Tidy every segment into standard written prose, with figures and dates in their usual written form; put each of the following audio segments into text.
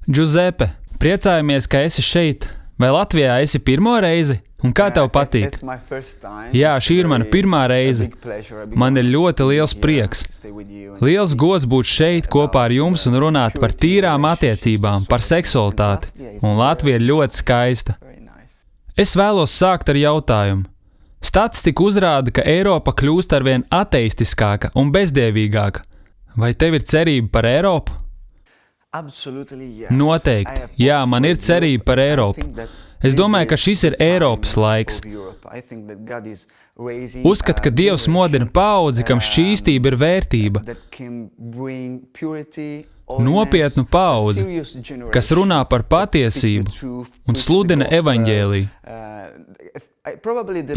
Giuseppe, priecājamies, ka esi šeit. Vai Latvijā esi pirmo reizi? Un kā tev patīk? Jā, šī ir mana pirmā reize. Man ir ļoti liels prieks. Liels gods būt šeit kopā ar jums un runāt par tīrām attiecībām, par seksualitāti. Un Latvija ir ļoti skaista. Es vēlos sākt ar jautājumu. Statistika uzrāda, ka Eiropa kļūst arvien ateistiskāka un bezdievīgāka. Vai tev ir cerība par Eiropu? Noteikti. Jā, man ir cerība par Eiropu. Es domāju, ka šis ir Eiropas laiks. Uzskat, ka Dievs modina paudzi, kam šķīstība ir vērtība. Nopietnu paudzi, kas runā par patiesību un sludina evaņģēliju.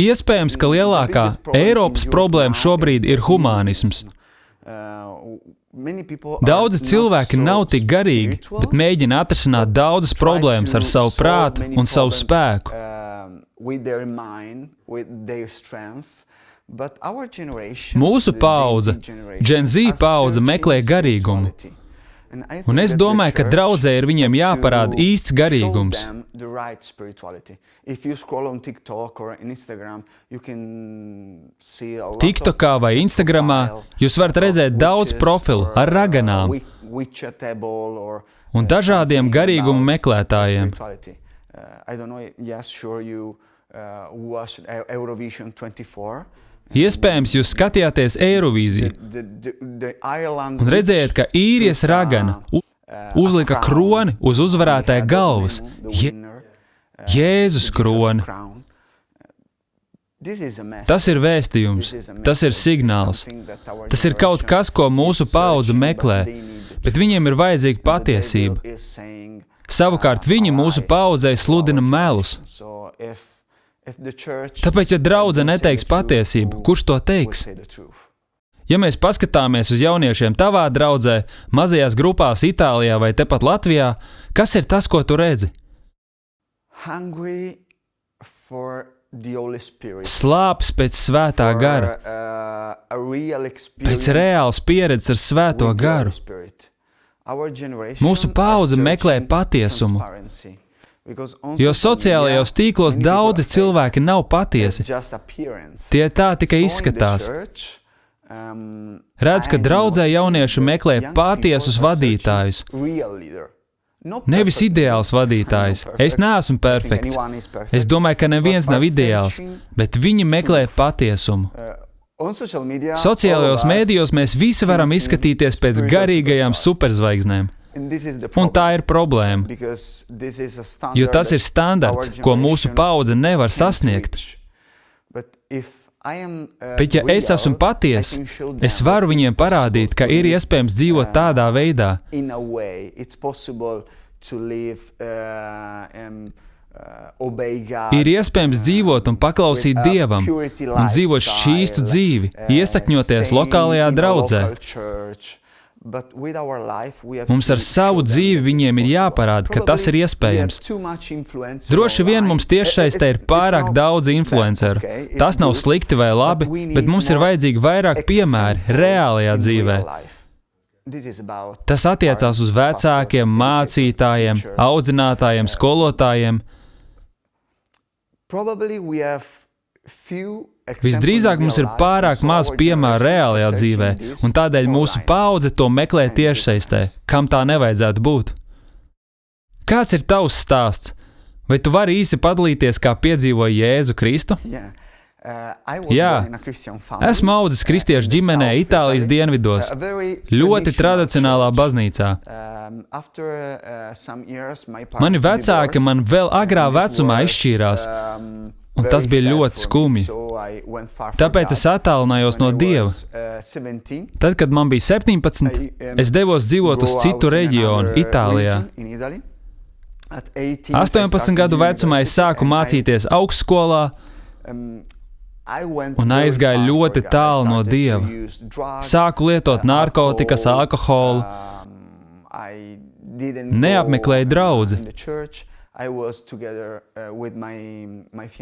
Iespējams, ka lielākā Eiropas problēma šobrīd ir humānisms. Daudzi cilvēki nav tik garīgi, bet mēģina atrisināt daudzas problēmas ar savu prātu un savu spēku. Mūsu paudze, Gen Z paudze, meklē garīgumu. Un es domāju, ka draudzē ir viņiem jāparāda īsts garīgums. TikTokā vai Instagramā jūs varat redzēt daudz profilu ar raganām un dažādiem garīgumu meklētājiem. Iespējams, jūs skatījāties Eirovīziju un redzējāt, ka īrijas ragana uzlika kroni uz uzvarētāja galvas. Jēzus kroni. Tas ir vēstījums, tas ir signāls. Tas ir kaut kas, ko mūsu paudze meklē, bet viņiem ir vajadzīga patiesība. Savukārt viņi mūsu paudzei sludina melus. Tāpēc, ja draudze neteiks patiesību, kurš to teiks? Ja mēs paskatāmies uz jauniešiem tavā draudzē, mazajās grupās Itālijā vai tepat Latvijā, kas ir tas, ko tu redzi? Slāpes pēc svētā gara, pēc reāls pieredzes ar svēto garu. Mūsu paudze meklē patiesumu. Jo sociālajos tīklos daudzi cilvēki nav patiesi. Tie tā tikai izskatās. Redz, ka draudzē jaunieši meklē patiesus vadītājus. Nevis ideāls vadītājs. Es neesmu perfekts. Es domāju, ka neviens nav ideāls, bet viņi meklē patiesumu. Sociālajos mēdījos mēs visi varam izskatīties pēc garīgajām superzvaigznēm. Un tā ir problēma, jo tas ir standarts, ko mūsu paudze nevar sasniegt. Bet ja es esmu paties, es varu viņiem parādīt, ka ir iespējams dzīvot tādā veidā. Ir iespējams dzīvot un paklausīt Dievam, un dzīvot šķīstu dzīvi, iesakņoties lokālajā draudzē. Mums ar savu dzīvi viņiem ir jāparāda, ka tas ir iespējams. Droši vien mums tiešsaistē ir pārāk daudz influenceru. Tas nav slikti vai labi, bet mums ir vajadzīgi vairāk piemēri reālajā dzīvē. Tas attiecās uz vecākiem, mācītājiem, audzinātājiem, skolotājiem. Visdrīzāk mums ir pārāk maz piemēru reālajā dzīvē, un tādēļ mūsu paudze to meklē tiešsaistē, kam tā nevajadzētu būt. Kāds ir tavs stāsts? Vai tu vari īsi padalīties, kā piedzīvoji Jēzu Kristu? Jā, esmu audzis kristiešu ģimenē Itālijas dienvidos, ļoti tradicionālā baznīcā. Mani vecāki man vēl agrā vecumā izšķīrās, un tas bija ļoti skumji. Tāpēc es attālinājos no Dieva. Tad, kad man bija 17, es devos dzīvot uz citu reģionu, Itālijā. 18 gadu vecumā es sāku mācīties augstskolā un aizgāju ļoti tālu no Dieva. Sāku lietot narkotikas, alkoholu, neapmeklēju draudzi.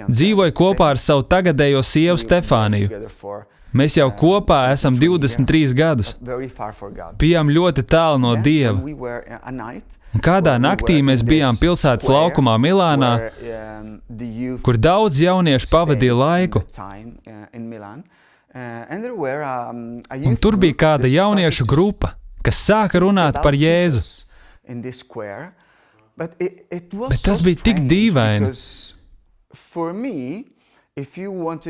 Dzīvoju kopā ar savu tagadējo sievu Stefāniju. Mēs jau kopā esam 23 gadus. Bijām ļoti tālu no Dieva. Un kādā naktī mēs bijām pilsētas laukumā Milānā, kur daudz jauniešu pavadīja laiku. Un tur bija kāda jauniešu grupa, kas sāka runāt par Jēzu. Bet tas bija tik dīvaini.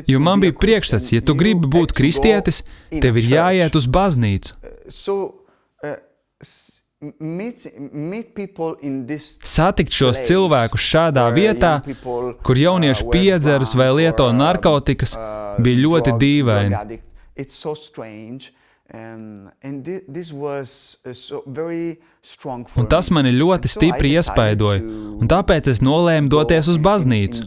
Jo man bija priekšstats, ja tu gribi būt kristietis, tev ir jāiet uz baznīcu. Satikt šos cilvēkus šādā vietā, kur jaunieši piedzerus vai lieto narkotikas, bija ļoti dīvaini. Un tas mani ļoti stipri iespaidoja, un tāpēc es nolēmu doties uz baznīcu.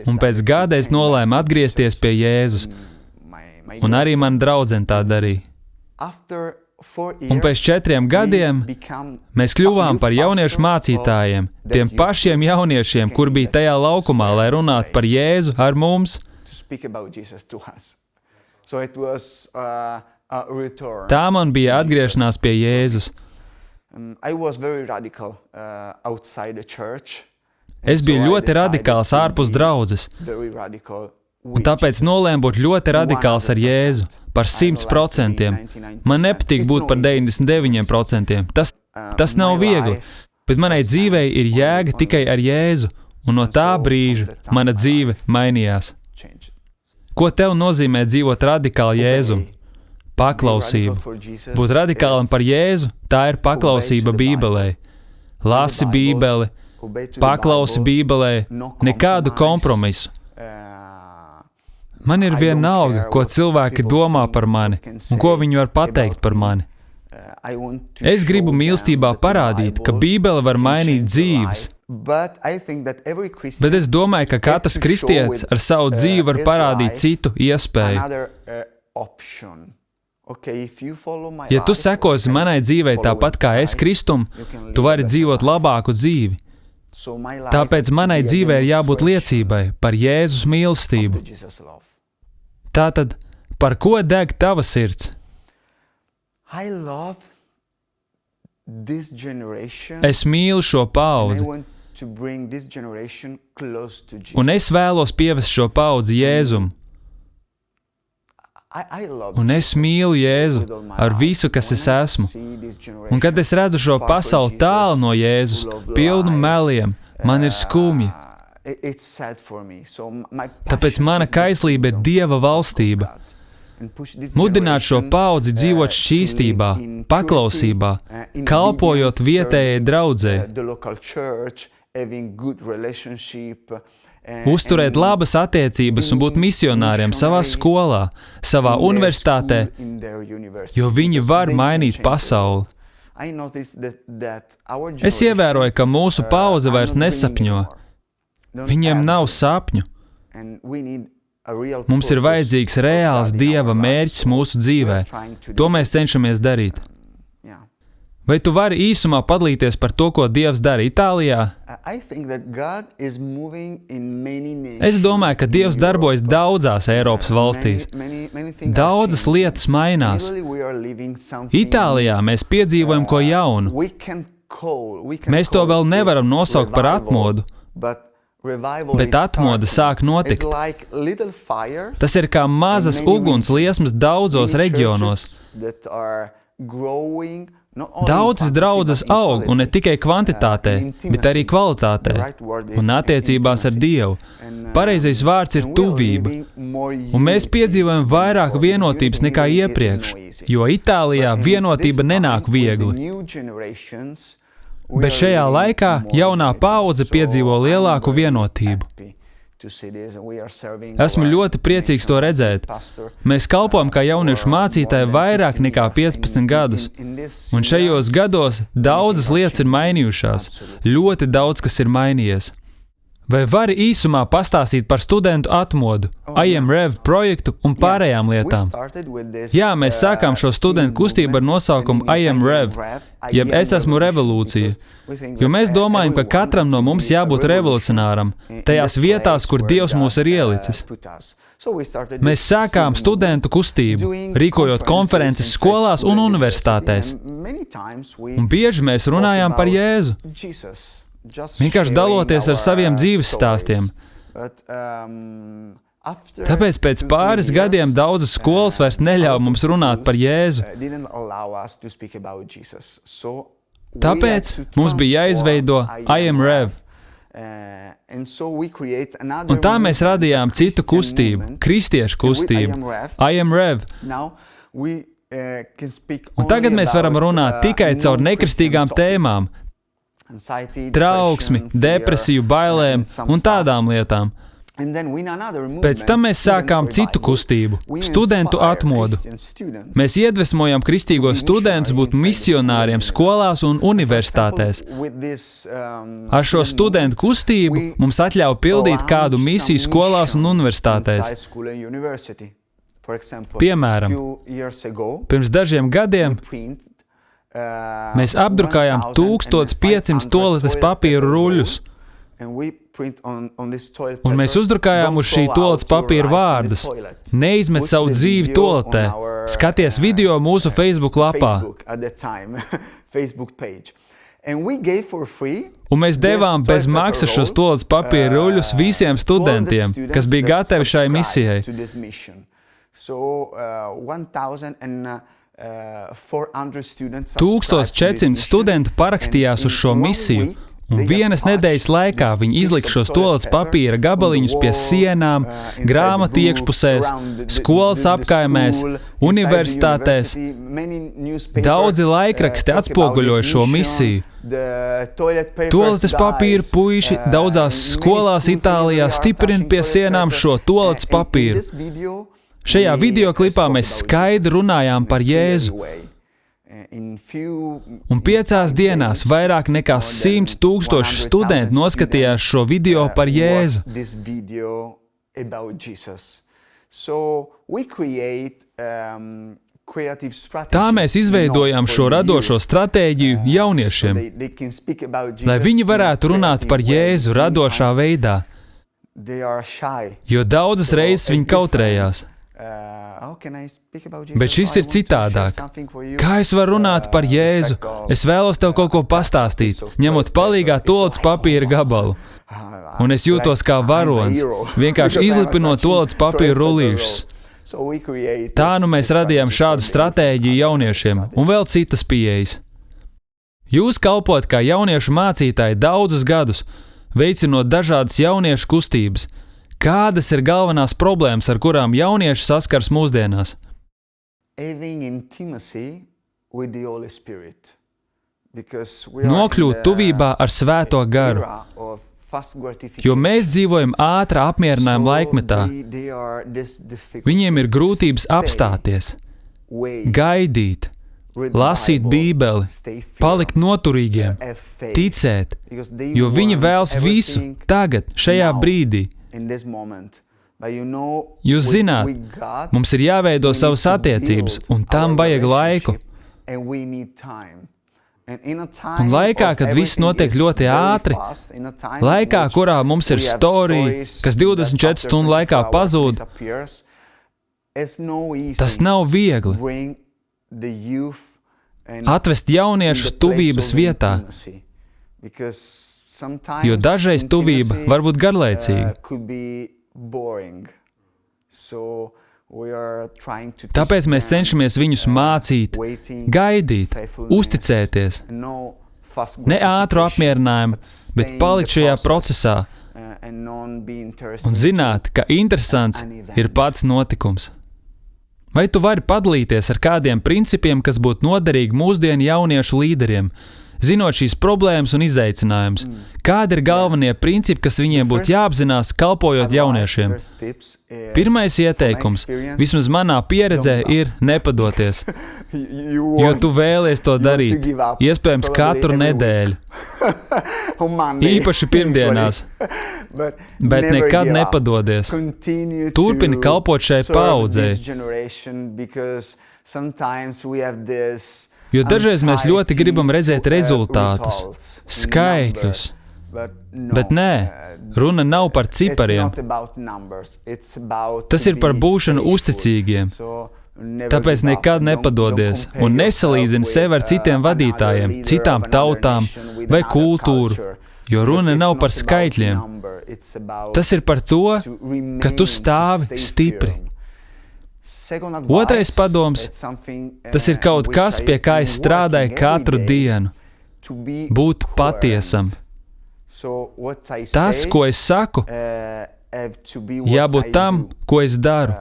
Un pēc gada es nolēmu atgriezties pie Jēzus, un arī mana draudzene tā darīja. Un pēc 4 gadiem mēs kļuvām par jauniešu mācītājiem, tiem pašiem jauniešiem, kur bija tajā laukumā, lai runātu par Jēzu ar mums. Tā man bija atgriešanās pie Jēzus. Es biju ļoti radikāls ārpus draudzes, un tāpēc nolēmu būt ļoti radikāls ar Jēzu, par 100%. Man nepatīk būt par 99%. Tas nav viegli, bet manai dzīvei ir jēga tikai ar Jēzu, un no tā brīža mana dzīve mainījās. Ko tev nozīmē dzīvot radikāli Jēzum? Paklausība. Būt radikālam par Jēzu, tā ir paklausība Bībelei. Lasi Bībeli, paklausi Bībelei, nekādu kompromisu. Man ir vienalga, ko cilvēki domā par mani un ko viņi var pateikt par mani. Es gribu mīlestībā parādīt, ka Bībele var mainīt dzīves. Bet es domāju, ka katrs kristietis ar savu dzīvi var parādīt citu iespēju. Ja tu sekosi manai dzīvei tāpat kā es Kristum, tu vari dzīvot labāku dzīvi. Tāpēc manai dzīvei ir jābūt liecībai par Jēzus mīlestību. Tātad, par ko deg tava sirds? Es mīlu šo paudzi, un es vēlos pievest šo paudzi Jēzum. Un es mīlu Jēzu ar visu, kas es esmu. Un kad es redzu šo pasauli tālu no Jēzus, pilnu meliem, man ir skumji. Tāpēc mana kaislība ir Dieva valstība. Mudināt šo paudzi dzīvot šķīstībā, paklausībā, kalpojot vietējai draudzei. Uzturēt labas attiecības un būt misionāriem savā skolā, savā universitātē, jo viņi var mainīt pasauli. Es ievēroju, ka mūsu paudze vairs nesapņo. Viņiem nav sapņu. Mums ir vajadzīgs reāls Dieva mērķis mūsu dzīvē. To mēs cenšamies darīt. Vai tu vari īsumā padalīties par to, ko Dievs dara Itālijā? Es domāju, ka Dievs darbojas daudzās Eiropas valstīs. Daudzas lietas mainās. Itālijā mēs piedzīvojam ko jaunu. Mēs to vēl nevaram nosaukt par atmodu, bet atmoda sāk notikt. Tas ir kā mazas uguns liesmas daudzos reģionos. Daudzas draudzes aug, un ne tikai kvantitātē, bet arī kvalitātē, un attiecībās ar Dievu. Pareizais vārds ir tuvība, un mēs piedzīvojam vairāk vienotības nekā iepriekš, jo Itālijā vienotība nenāk viegli. Bet šajā laikā jaunā paudze piedzīvo lielāku vienotību. Esmu ļoti priecīgs to redzēt. Mēs kalpojam kā jauniešu mācītāji vairāk nekā 15 gadus, un šajos gados daudzas lietas ir mainījušās. Ļoti daudz, kas ir mainījies. Vai vari īsumā pastāstīt par studentu atmodu, IMREV projektu un pārējām lietām? Jā, mēs sākām šo studentu kustību ar nosaukumu IMREV, jeb Es esmu revolūcija, jo mēs domājam, ka katram no mums jābūt revolucionāram, tajās vietās, kur Dievs mūs ir ielicis. Mēs sākām studentu kustību, rīkojot konferences skolās un universitātēs. Un bieži mēs runājām par Jēzu, vienkārši daloties ar saviem dzīves stāstiem. Tāpēc pēc pāris gadiem daudzas skolas vairs neļauj mums runāt par Jēzu. Tāpēc mums bija jāizveido I Am Rev. Un tā mēs radījām citu kustību, kristiešu kustību, I Am Rev. Un tagad mēs varam runāt tikai caur nekristīgām tēmām, trauksmi, depresiju, bailēm un tādām lietām. Pēc tam mēs sākām citu kustību, studentu atmodu. Mēs iedvesmojam kristīgos studentus būt misionāriem skolās un universitātēs. Ar šo studentu kustību mums atļauj pildīt kādu misiju skolās un universitātēs. Piemēram, pirms dažiem gadiem mēs apdrukājām 1500 toaletes papīru ruļļus. Un mēs uzdrukājām uz šī toaletes papīra vārdus: neizmet savu dzīvi toaletē, skaties video mūsu Facebook lapā. Un mēs devām bez maksas šos toaletes papīra ruļļus visiem studentiem, kas bija gatavi šai misijai. 1400 studentu parakstījās uz šo misiju. Un vienas nedēļas laikā viņi izlika šos toaletes papīra gabaliņus pie sienām, grāmatu iekšpusēs, skolas apkaimēs, universitātēs. Daudzi laikraksti atspoguļoja šo misiju. Toaletes papīra puiši daudzās skolās Itālijā stiprina pie sienām šo toaletes papīru. Šajā videoklipā mēs skaidri runājām par Jēzu. Un 5 dienās vairāk nekā 100 000 studenti noskatījās šo video par Jēzu. Tā mēs izveidojām šo radošo stratēģiju jauniešiem, lai viņi varētu runāt par Jēzu radošā veidā, jo daudzas reizes viņi kautrējās. Bet šis ir citādāk. Kā es varu runāt par Jēzu? Es vēlos tev kaut ko pastāstīt, ņemot palīgā toaletes papīra gabalu. Un es jūtos kā varonis, vienkārši izlipinot toaletes papīra rullīšus. Tā nu mēs radījām šādu stratēģiju jauniešiem un vēl citas pieejas. Jūs kalpot kā jauniešu mācītāji daudzus gadus, veicinot dažādas jauniešu kustības. Kādas ir galvenās problēmas, ar kurām jaunieši saskars mūsdienās? Nokļūt tuvībā ar Svēto garu, jo mēs dzīvojam ātrā apmierinājuma laikmetā. Viņiem ir grūtības apstāties, gaidīt, lasīt Bībeli, palikt noturīgiem, ticēt, jo viņi vēlas visu tagad, šajā brīdī. Jūs zināt, mums ir jāveido savas attiecības, un tam vajag laiku. Un laikā, kad viss notiek ļoti ātri, laikā, kurā mums ir storija, kas 24 stundu laikā pazūd, tas nav viegli atvest jauniešus tuvības vietā, jo dažreiz tuvība var būt garlaicīga. Tāpēc mēs cenšamies viņus mācīt, gaidīt, uzticēties. Ne ātru apmierinājumu, bet palikt šajā procesā un zināt, ka interesants ir pats notikums. Vai tu vari padalīties ar kādiem principiem, kas būtu noderīgi mūsdienu jauniešu līderiem? Zinot šīs problēmas un izaicinājumus, kādi ir galvenie principi, kas viņiem būtu jāapzinās, kalpojot jauniešiem? Pirmais ieteikums, vismaz manā pieredzē, ir nepadoties, jo tu vēlies to darīt, iespējams katru nedēļu, īpaši pirmdienās, bet nekad nepadodies. Turpini kalpot šai paaudzei. Jo dažreiz mēs ļoti gribam redzēt rezultātus, skaitļus, Bet nē, runa nav par cipariem. Tas ir par būšanu uzticīgiem. Tāpēc nekad nepadodies un nesalīdzini sevi ar citiem vadītājiem, citām tautām vai kultūru, jo runa nav par skaitļiem. Tas ir par to, ka tu stāvi stipri. Otrais padoms, tas ir kaut kas, pie kā es strādāju katru dienu. Būt patiesam. Tas, ko es saku, jābūt tam, ko es daru.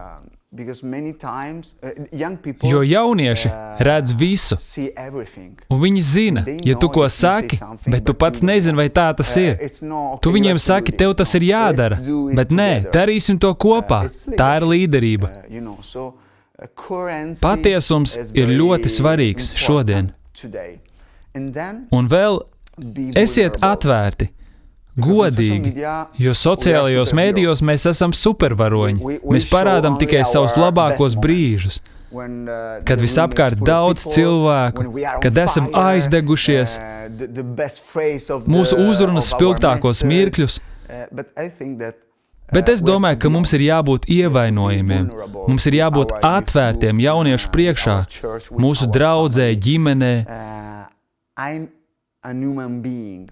Jo jaunieši redz visu, un viņi zina, ja tu ko saki, bet tu pats nezini, vai tā tas ir. Tu viņiem saki, tev tas ir jādara, bet nē, darīsim to kopā. Tā ir līderība. Patiesums ir ļoti svarīgs šodien. Un vēl esiet atvērti. Godīgi, jo sociālajos mēdījos mēs esam supervaroņi. Mēs parādām tikai savus labākos brīžus, kad visapkārt daudz cilvēku, kad esam aizdegušies, mūsu uzrunas spilgtākos mirkļus. Bet es domāju, ka mums ir jābūt ievainojumiem. Mums ir jābūt atvērtiem jauniešu priekšā, mūsu draudzē, ģimenē.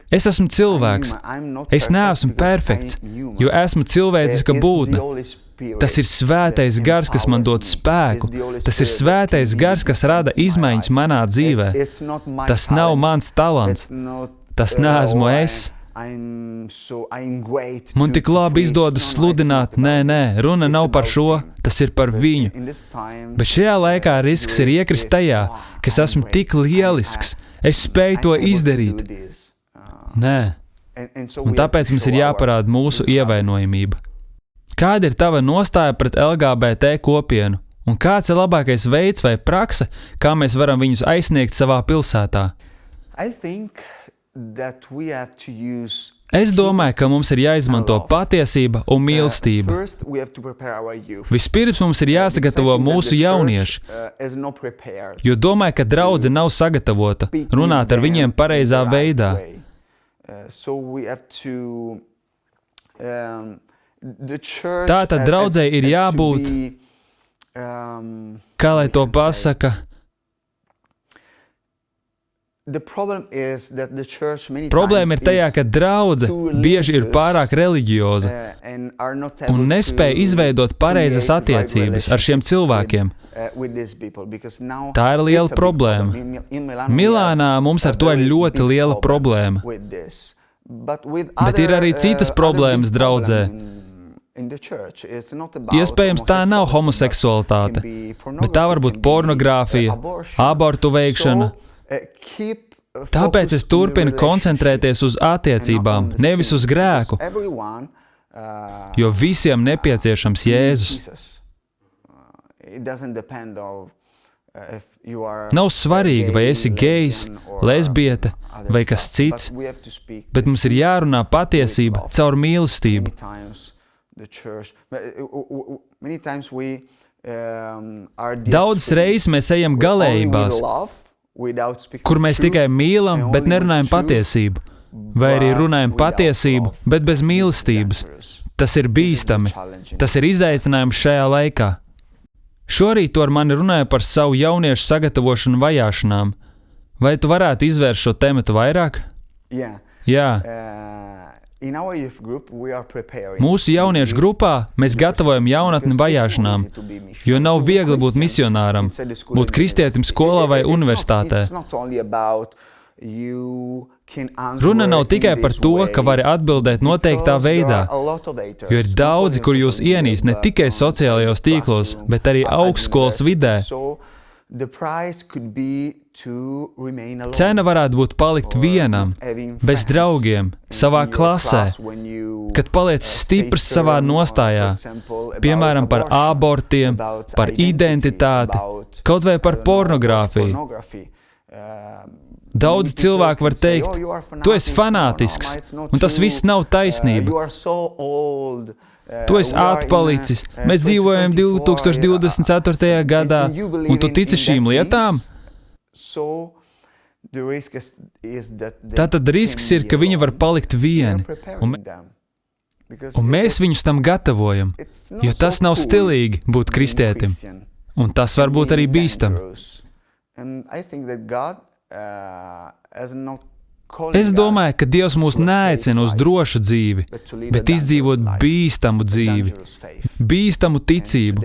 Es esmu cilvēks. Es neesmu perfekts, jo esmu cilvēciska būtne. Tas ir svētais gars, kas man dod spēku. Tas ir svētais gars, kas rada izmaiņas manā dzīvē. Tas nav mans talants. Tas neesmu es. Man tik labi izdodas sludināt. Nē, runa nav par šo. Tas ir par viņu. Bet šajā laikā risks ir iekrist tajā, ka es esmu tik lielisks. Es spēju to izdarīt. Nē. Un tāpēc mums ir jāparāda mūsu ievainojamība. Kāda ir tava nostāja pret LGBT kopienu? Un kāds ir labākais veids vai prakse, kā mēs varam viņus aizsniegt savā pilsētā? Es domāju, ka mums ir jāizmanto patiesība un mīlestība. Vispirms mums ir jāsagatavo mūsu jaunieši, jo domāju, ka draudze nav sagatavota runāt ar viņiem pareizā veidā. Tātad draudzei ir jābūt, kā lai to pasaka, problēma ir tajā, ka draudze bieži ir pārāk reliģioza un nespēja izveidot pareizas attiecības ar šiem cilvēkiem. Tā ir liela problēma. Milānā mums ar to ir ļoti liela problēma. Bet ir arī citas problēmas draudzē. Iespējams, tā nav homoseksualitāte, bet tā var būt pornogrāfija, abortu veikšana. Tāpēc es turpinu koncentrēties uz attiecībām, nevis uz grēku, jo visiem nepieciešams Jēzus. Nav svarīgi, vai esi gejs, lesbiete vai kas cits, bet mums ir jārunā patiesība caur mīlestību. Daudzas reizes mēs ejam galējībās, kur mēs tikai mīlam, bet nerunājam patiesību, vai arī runājam patiesību, bet bez mīlestības. Tas ir bīstami. Tas ir izaicinājums šajā laikā. Šorīt to ar mani runāja par savu jauniešu sagatavošanu vajāšanām. Vai tu varētu izvērst šo tematu vairāk? Jā. Mūsu jauniešu grupā mēs gatavojam jaunatni vajāšanām, jo nav viegli būt misionāram, būt kristietim skolā vai universitātē. Runa nav tikai par to, ka vari atbildēt noteiktā veidā, jo ir daudzi, kur jūs ienīst ne tikai sociālajos tīklos, bet arī augstskolas vidē. Cena varētu būt palikt vienam, bez draugiem, savā klasē, kad paliec stiprs savā nostājā, piemēram par abortiem, par identitāti, kaut vai par pornogrāfiju. Daudz cilvēku var teikt, tu esi fanātisks, un tas viss nav taisnība. Tu esi atpalicis, mēs dzīvojam 2024. gadā, un tu tici šīm lietām? Tātad risks ir, ka viņi var palikt vieni, un mēs viņus tam gatavojam, jo tas nav stilīgi būt kristietim, un tas var būt arī bīstami. Es domāju, ka Dievs mūs neaicina uz drošu dzīvi, bet izdzīvot bīstamu dzīvi, bīstamu ticību.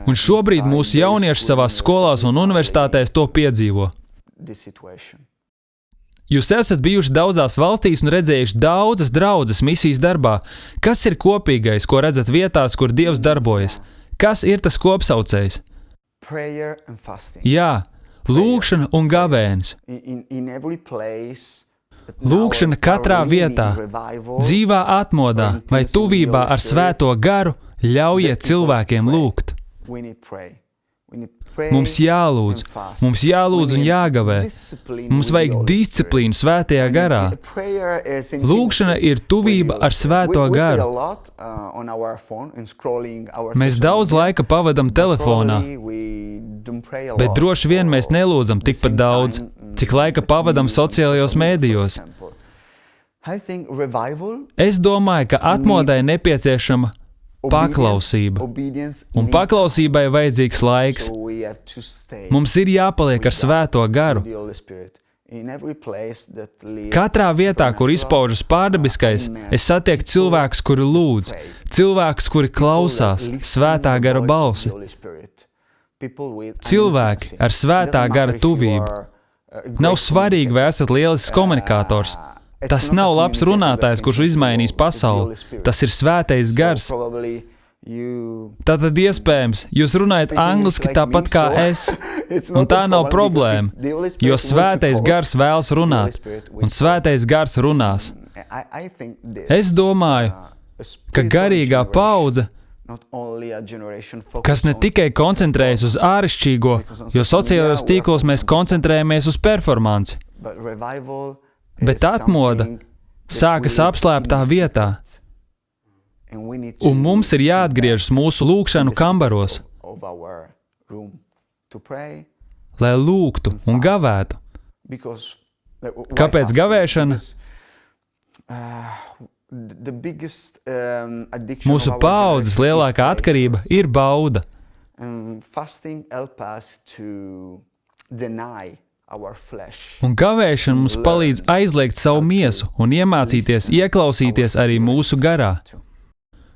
Un šobrīd mūsu jaunieši savās skolās un universitātēs to piedzīvo. Jūs esat bijuši daudzās valstīs un redzējuši daudzas draudzes misijas darbā. Kas ir kopīgais, ko redzat vietās, kur Dievs darbojas? Kas ir tas kopsaucējs? Jā, lūgšana un gavēnis. Lūgšana katrā vietā, dzīvā atmodā vai tuvībā ar Svēto garu ļaujiet cilvēkiem lūgt. Mums jālūdz un jāgavē. Mums vajag disciplīnu Svētajā garā. Lūgšana ir tuvība ar Svēto garu. Mēs daudz laika pavadam telefonā, bet droši vien mēs nelūdzam tikpat daudz, cik laika pavadam sociālajos mēdījos. Es domāju, ka atmodai nepieciešama paklausība, un paklausībai vajadzīgs laiks. Mums ir jāpaliek ar Svēto garu. Katrā vietā, kur izpaužas pārdabiskais, es satieku cilvēkus, kuri lūdz, cilvēkus, kuri klausās Svētā gara balsi. Cilvēki ar Svētā gara tuvību. Nav svarīgi, vai esat lielisks komunikators. Tas nav labs runātājs, kurš izmainīs pasauli. Tas ir Svētais gars. Tātad iespējams, jūs runājat angliski tāpat kā es, un tā nav problēma, jo Svētais gars vēlas runāt, un Svētais gars runās. Es domāju, ka garīgā paudze, kas ne tikai koncentrējas uz āršķirīgo, jo sociālajos tīklos mēs koncentrējamies uz performanci, bet atmoda sākas apslēptā vietā, un mums ir jāatgriežas mūsu lūgšanu kambaros, lai lūgtu un gavētu. Kāpēc gavēšana? Mūsu paaudzes lielākā atkarība ir bauda. Un gavēšana mums palīdz aizliegt savu miesu un iemācīties ieklausīties arī mūsu garā.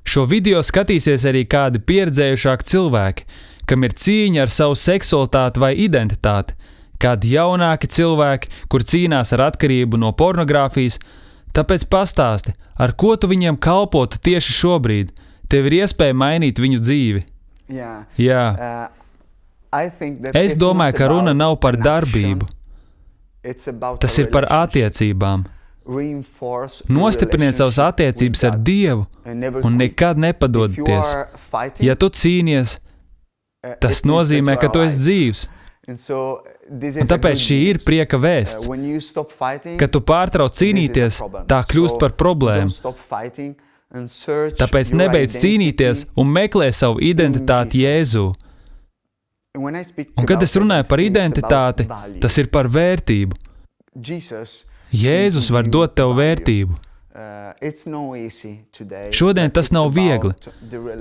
Šo video skatīsies arī kādi pieredzējušāki cilvēki, kam ir cīņa ar savu seksualitāti vai identitāti, kādi jaunāki cilvēki, kur cīnās ar atkarību no pornogrāfijas, tāpēc pastāsti, ar ko tu viņiem kalpotu tieši šobrīd. Tev ir iespēja mainīt viņu dzīvi. Jā. Es domāju, ka runa nav par darbību. Tas ir par attiecībām. Nostipriniet savas attiecības ar Dievu un nekad nepadodieties. Ja tu cīnies, tas nozīmē, ka tu esi dzīvs. Un tāpēc šī ir prieka vēsts. Kad tu pārtrauc cīnīties, tā kļūst par problēmu. Tāpēc nebeidz cīnīties un meklē savu identitāti Jēzū. Un kad es runāju par identitāti, tas ir par vērtību. Jēzus var dot tev vērtību. Šodien tas nav viegli,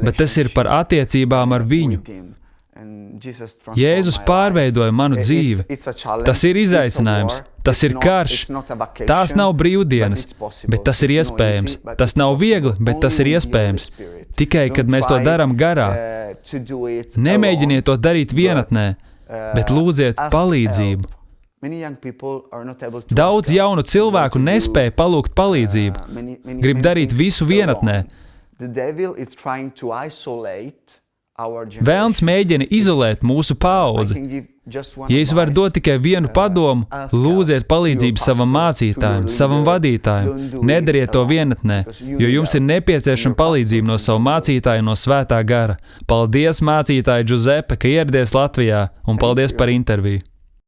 bet tas ir par attiecībām ar viņu. Jēzus pārveidoja manu dzīvi. Tas ir izaicinājums, tas ir karš, tās nav brīvdienas, bet tas ir iespējams. Tas nav viegli, bet tas ir iespējams. Tikai, kad mēs to darām garā. Nemēģiniet to darīt vienatnē, bet lūdziet palīdzību. Daudz jaunu cilvēku nespēja palūgt palīdzību. Grib darīt visu vienatnē. Vēlns mēģina izolēt mūsu paudzi. Ja es varu dot tikai vienu padomu, lūdziet palīdzību savam mācītājam, savam vadītājam. Nedariet to vienatnē, jo jums ir nepieciešama palīdzība no savu mācītāju no Svētā gara. Paldies, mācītāji Giuseppe, ka ieradies Latvijā, un paldies par interviju.